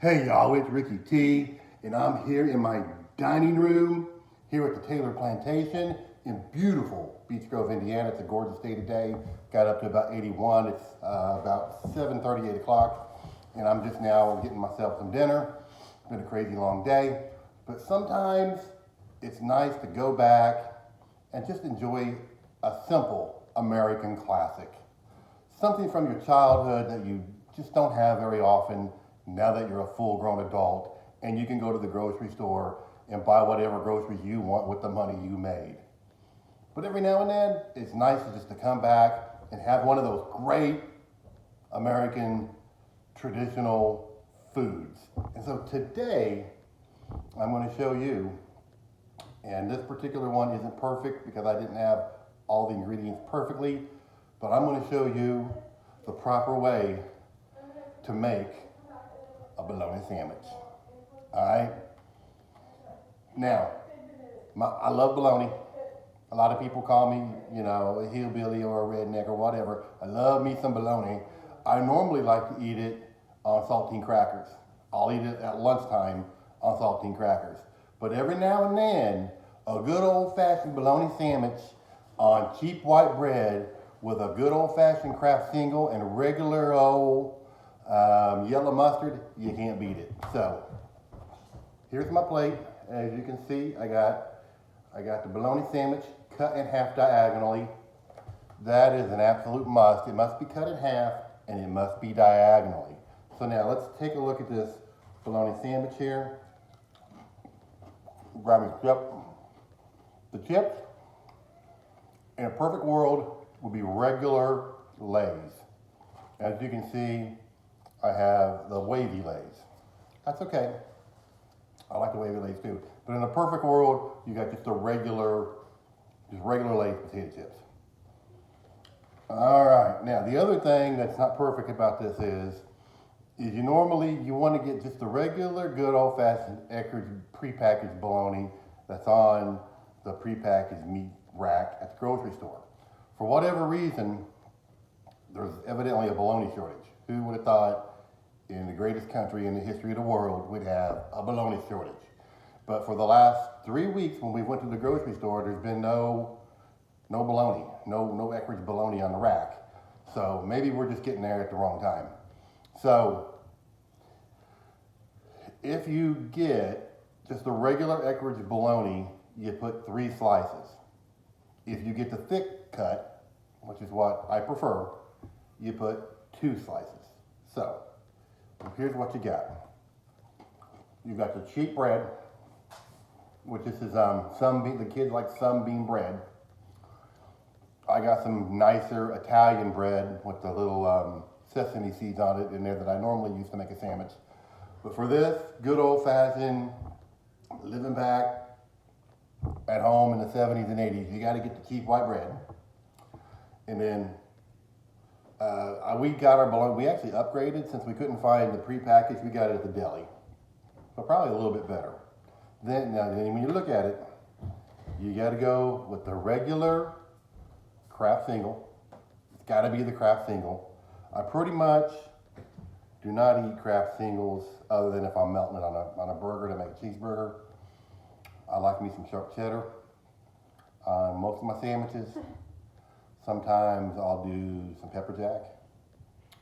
Hey y'all, it's Ricky T, and I'm here in my dining room here at the Taylor Plantation in beautiful Beech Grove, Indiana. It's a gorgeous day today. Got up to about 81. It's about 7:30, 8 o'clock, and I'm just now getting myself some dinner. It's been a crazy long day, but sometimes it's nice to go back and just enjoy a simple American classic. Something from your childhood that you just don't have very often now that you're a full-grown adult and you can go to the grocery store and buy whatever groceries you want with the money you made. But every now and then, it's nice just to come back and have one of those great American traditional foods. And so today, I'm going to show you, and this particular one isn't perfect because I didn't have all the ingredients perfectly, but I'm going to show you the proper way to make a bologna sandwich. All right. Now, I love bologna. A lot of people call me, a hillbilly or a redneck or whatever. I love me some bologna. I normally like to eat it on saltine crackers. I'll eat it at lunchtime on saltine crackers. But every now and then, a good old-fashioned bologna sandwich on cheap white bread with a good old-fashioned Kraft single and regular old yellow mustard, you can't beat it. So here's my plate. As you can see, I got the bologna sandwich cut in half diagonally. That is an absolute must. It must be cut in half and it must be diagonally. So now let's take a look at this bologna sandwich here. Grab me the chips. In a perfect world would be regular Lay's. As you can see, I have the wavy Lay's. That's okay. I like the wavy Lay's too. But in a perfect world, you got just regular Lay's potato chips. All right. Now, the other thing that's not perfect about this is you want to get just the regular good old-fashioned Eckrich prepackaged bologna that's on the prepackaged meat rack at the grocery store. For whatever reason, there's evidently a bologna shortage. Who would have thought in the greatest country in the history of the world we'd have a bologna shortage? But for the last 3 weeks when we went to the grocery store, there's been no bologna, no Eckrich bologna on the rack. So maybe we're just getting there at the wrong time. So if you get just the regular Eckrich bologna, you put 3 slices. If you get the thick cut, which is what I prefer, you put 2 slices. So here's what you got. You got the cheap bread, which this is the kids like sunbeam bread. I got some nicer Italian bread with the little sesame seeds on it in there that I normally use to make a sandwich. But for this, good old-fashioned, living back at home in the 70s and 80s, you got to get the cheap white bread. And then we got our bologna. We actually upgraded since we couldn't find the prepackaged. We got it at the deli, so probably a little bit better. Then when you look at it, you got to go with the regular Kraft single. It's got to be the Kraft single. I pretty much do not eat Kraft singles other than if I'm melting it on a burger to make a cheeseburger. I like me some sharp cheddar on most of my sandwiches. Sometimes I'll do some pepper jack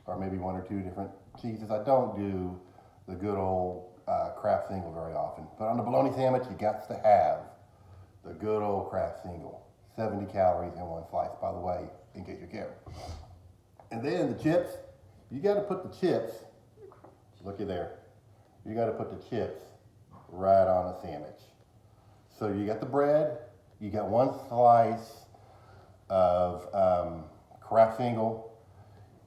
or maybe 1 or 2 different cheeses. I don't do the good old Kraft single very often. But on the bologna sandwich, you got to have the good old Kraft single. 70 calories in 1 slice, by the way, in case you care. And then the chips, you got to put the chips, looky there, you got to put the chips right on the sandwich. So you got the bread, you got 1 slice of Kraft single,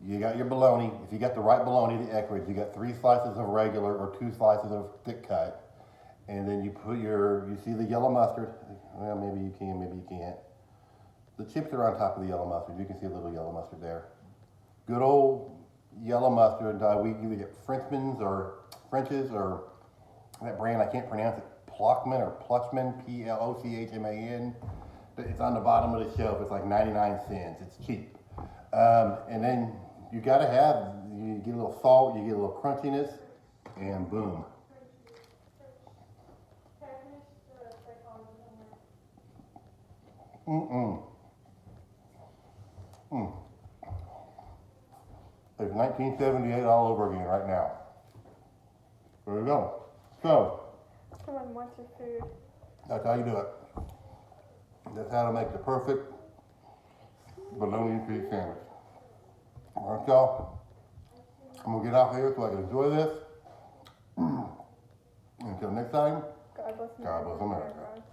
you got your bologna. If you got the right bologna, the Eckrich, you got 3 slices of regular or 2 slices of thick cut. And then you put you see the yellow mustard. Well, maybe you can, maybe you can't. The chips are on top of the yellow mustard. You can see a little yellow mustard there. Good old yellow mustard. We either get Frenchman's or French's or that brand, I can't pronounce it, Plochman, P-L-O-C-H-M-A-N. It's on the bottom of the shelf. It's like 99 cents. It's cheap. And then you get a little salt, you get a little crunchiness. And boom. Mm-mm. Mm. It's 1978 all over again right now. There we go. So, Someone wants your food. that's how you do it. That's how to make the perfect bologna cheese sandwich. All right, y'all. I'm gonna get off here so I can enjoy this. Until next time, God bless God bless America. America.